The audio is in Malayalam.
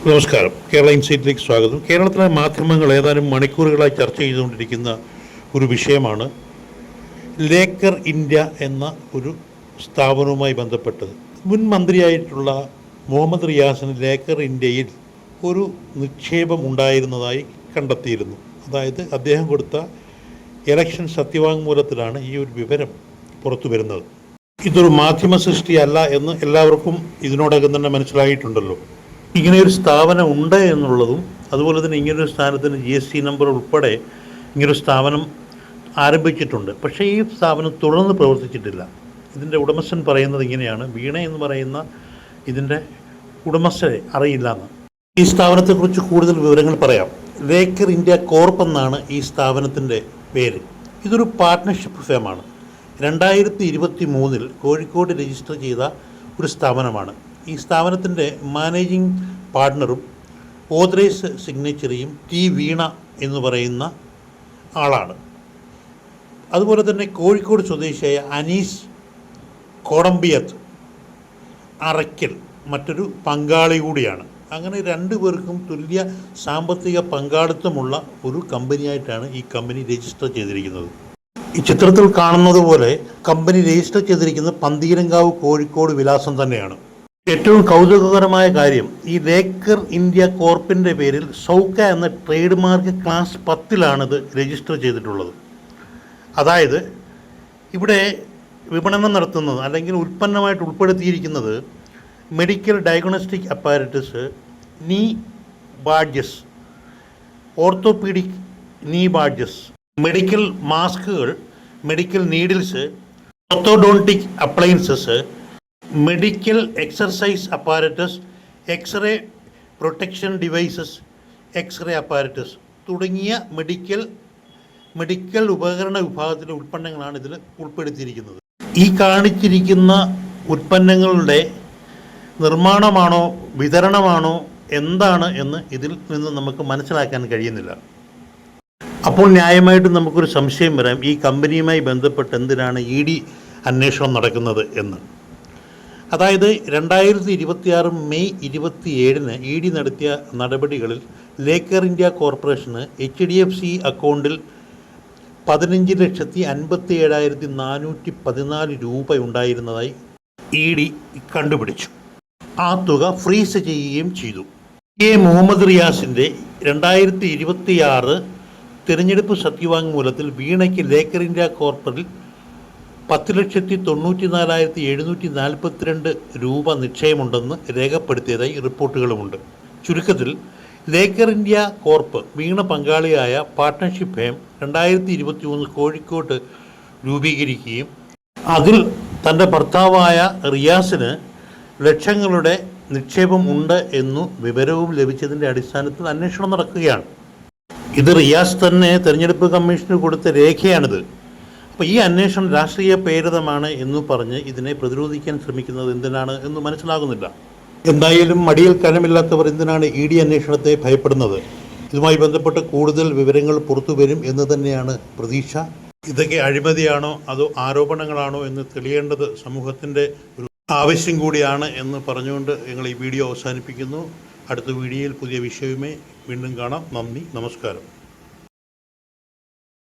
നമസ്കാരം. കേരള ഇൻസൈറ്റിലേക്ക് സ്വാഗതം. കേരളത്തിലെ മാധ്യമങ്ങൾ ഏതാനും മണിക്കൂറുകളായി ചർച്ച ചെയ്തുകൊണ്ടിരിക്കുന്ന ഒരു വിഷയമാണ് ലേക്കർ ഇന്ത്യ എന്ന ഒരു സ്ഥാപനവുമായി ബന്ധപ്പെട്ടത്. മുൻ മന്ത്രിയായിട്ടുള്ള മുഹമ്മദ് റിയാസിന് ലേക്കർ ഇന്ത്യയിൽ ഒരു നിക്ഷേപം ഉണ്ടായിരുന്നതായി കണ്ടെത്തിയിരുന്നു. അതായത് അദ്ദേഹം കൊടുത്ത ഇലക്ഷൻ സത്യവാങ്മൂലത്തിലാണ് ഈ ഒരു വിവരം പുറത്തു വരുന്നത്. ഇതൊരു മാധ്യമ സൃഷ്ടിയല്ല എന്ന് എല്ലാവർക്കും ഇതിനോടകം തന്നെ മനസ്സിലായിട്ടുണ്ടല്ലോ. ഇങ്ങനെയൊരു സ്ഥാപനം ഉണ്ട് എന്നുള്ളതും അതുപോലെ തന്നെ ഇങ്ങനൊരു സ്ഥാപനത്തിന് GST നമ്പർ ഉൾപ്പെടെ ഇങ്ങനൊരു സ്ഥാപനം ആരംഭിച്ചിട്ടുണ്ട്. പക്ഷേ ഈ സ്ഥാപനം തുടർന്ന് പ്രവർത്തിച്ചിട്ടില്ല. ഇതിൻ്റെ ഉടമസ്ഥൻ പറയുന്നത് ഇങ്ങനെയാണ്: വീണ എന്ന് പറയുന്ന ഇതിൻ്റെ ഉടമസ്ഥരെ അറിയില്ല എന്ന്. ഈ സ്ഥാപനത്തെക്കുറിച്ച് കൂടുതൽ വിവരങ്ങൾ പറയാം. ലേക്കർ ഇന്ത്യ കോർപ്പ് എന്നാണ് ഈ സ്ഥാപനത്തിൻ്റെ പേര്. ഇതൊരു പാർട്ട്ണർഷിപ്പ് ഫേമാണ്. 2023 കോഴിക്കോട് രജിസ്റ്റർ ചെയ്ത ഒരു സ്ഥാപനമാണ്. ഈ സ്ഥാപനത്തിൻ്റെ മാനേജിംഗ് പാർട്ട്ണറും ഓതറൈസ് സിഗ്നേച്ചറിയും വീണ എന്ന് പറയുന്ന ആളാണ്. അതുപോലെ തന്നെ കോഴിക്കോട് സ്വദേശിയായ അനീസ് കോടമ്പിയത്ത് അറയ്ക്കൽ മറ്റൊരു പങ്കാളി കൂടിയാണ്. അങ്ങനെ രണ്ടുപേർക്കും തുല്യ സാമ്പത്തിക പങ്കാളിത്തമുള്ള ഒരു കമ്പനിയായിട്ടാണ് ഈ കമ്പനി രജിസ്റ്റർ ചെയ്തിരിക്കുന്നത്. ഈ ചിത്രത്തിൽ കാണുന്നത് പോലെ കമ്പനി രജിസ്റ്റർ ചെയ്തിരിക്കുന്നത് പന്തീരങ്കാവ് കോഴിക്കോട് വിലാസം തന്നെയാണ്. ഏറ്റവും കൗതുകകരമായ കാര്യം, ഈ ലേക്കർ ഇന്ത്യ കോർപ്പിൻ്റെ പേരിൽ സൗക്ക എന്ന ട്രേഡ് മാർക്ക് ക്ലാസ് 10 ഇത് രജിസ്റ്റർ ചെയ്തിട്ടുള്ളത്. അതായത് ഇവിടെ വിപണനം നടത്തുന്നത് അല്ലെങ്കിൽ ഉൽപ്പന്നമായിട്ട് ഉൾപ്പെടുത്തിയിരിക്കുന്നത് medical diagnostic apparatus, knee badges, orthopaedic knee badges, medical മാസ്കുകൾ, medical needles, orthodontic appliances, medical exercise apparatus, X-ray protection devices, X-ray apparatus തുടങ്ങിയ മെഡിക്കൽ ഉപകരണ വിഭാഗത്തിലെ ഉൽപ്പന്നങ്ങളാണ് ഇതിൽ ഉൾപ്പെടുത്തിയിരിക്കുന്നത്. ഈ കാണിച്ചിരിക്കുന്ന ഉൽപ്പന്നങ്ങളുടെ നിർമ്മാണമാണോ വിതരണമാണോ എന്താണ് എന്ന് ഇതിൽ നിന്ന് നമുക്ക് മനസ്സിലാക്കാൻ കഴിയുന്നില്ല. അപ്പോൾ ന്യായമായിട്ടും നമുക്കൊരു സംശയം വരാം, ഈ കമ്പനിയുമായി ബന്ധപ്പെട്ട് എന്തിനാണ് ED അന്വേഷണം നടക്കുന്നത് എന്ന്. അതായത് 2026 മെയ് 27 ED നടത്തിയ നടപടികളിൽ ലേക്കർ ഇന്ത്യ കോർപ്പറേഷന് HDFC അക്കൗണ്ടിൽ 15,57,414 രൂപ ഉണ്ടായിരുന്നതായി ED കണ്ടുപിടിച്ചു. ആ തുക ഫ്രീസ് ചെയ്യുകയും ചെയ്തു. മുഹമ്മദ് റിയാസിൻ്റെ 2026 തിരഞ്ഞെടുപ്പ് സത്യവാങ്മൂലത്തിൽ വീണയ്ക്ക് ലേക്കർ ഇന്ത്യ കോർപ്പറിൽ 10,94,742 രൂപ നിക്ഷേപമുണ്ടെന്ന് രേഖപ്പെടുത്തിയതായി റിപ്പോർട്ടുകളുമുണ്ട്. ചുരുക്കത്തിൽ ലേക്കർ ഇന്ത്യ കോർപ്പ് വീണ പങ്കാളിയായ പാർട്ട്ണർഷിപ്പ് ഫേം 2023 കോഴിക്കോട്ട് രൂപീകരിക്കുകയും അതിൽ തൻ്റെ ഭർത്താവായ റിയാസിന് ലക്ഷങ്ങളുടെ നിക്ഷേപം ഉണ്ട് എന്നു വിവരവും ലഭിച്ചതിൻ്റെ അടിസ്ഥാനത്തിൽ അന്വേഷണം നടക്കുകയാണ്. ഇത് റിയാസ് തന്നെ തെരഞ്ഞെടുപ്പ് കമ്മീഷന് കൊടുത്ത രേഖയാണിത്. അപ്പോൾ ഈ അന്വേഷണം രാഷ്ട്രീയ പ്രേരിതമാണ് എന്ന് പറഞ്ഞ് ഇതിനെ പ്രതിരോധിക്കാൻ ശ്രമിക്കുന്നത് എന്തിനാണ് എന്ന് മനസ്സിലാകുന്നില്ല. എന്തായാലും മടിയിൽ കനമില്ലാത്തവർ എന്തിനാണ് ED അന്വേഷണത്തെ ഭയപ്പെടുന്നത്? ഇതുമായി ബന്ധപ്പെട്ട് കൂടുതൽ വിവരങ്ങൾ പുറത്തു വരും എന്ന് തന്നെയാണ് പ്രതീക്ഷ. ഇതൊക്കെ അഴിമതിയാണോ അതോ ആരോപണങ്ങളാണോ എന്ന് തെളിയേണ്ടത് സമൂഹത്തിൻ്റെ ഒരു ആവശ്യം കൂടിയാണ് എന്ന് പറഞ്ഞുകൊണ്ട് ഞങ്ങൾ ഈ വീഡിയോ അവസാനിപ്പിക്കുന്നു. അടുത്ത വീഡിയോയിൽ പുതിയ വിഷയവുമായി വീണ്ടും കാണാം. നന്ദി, നമസ്കാരം.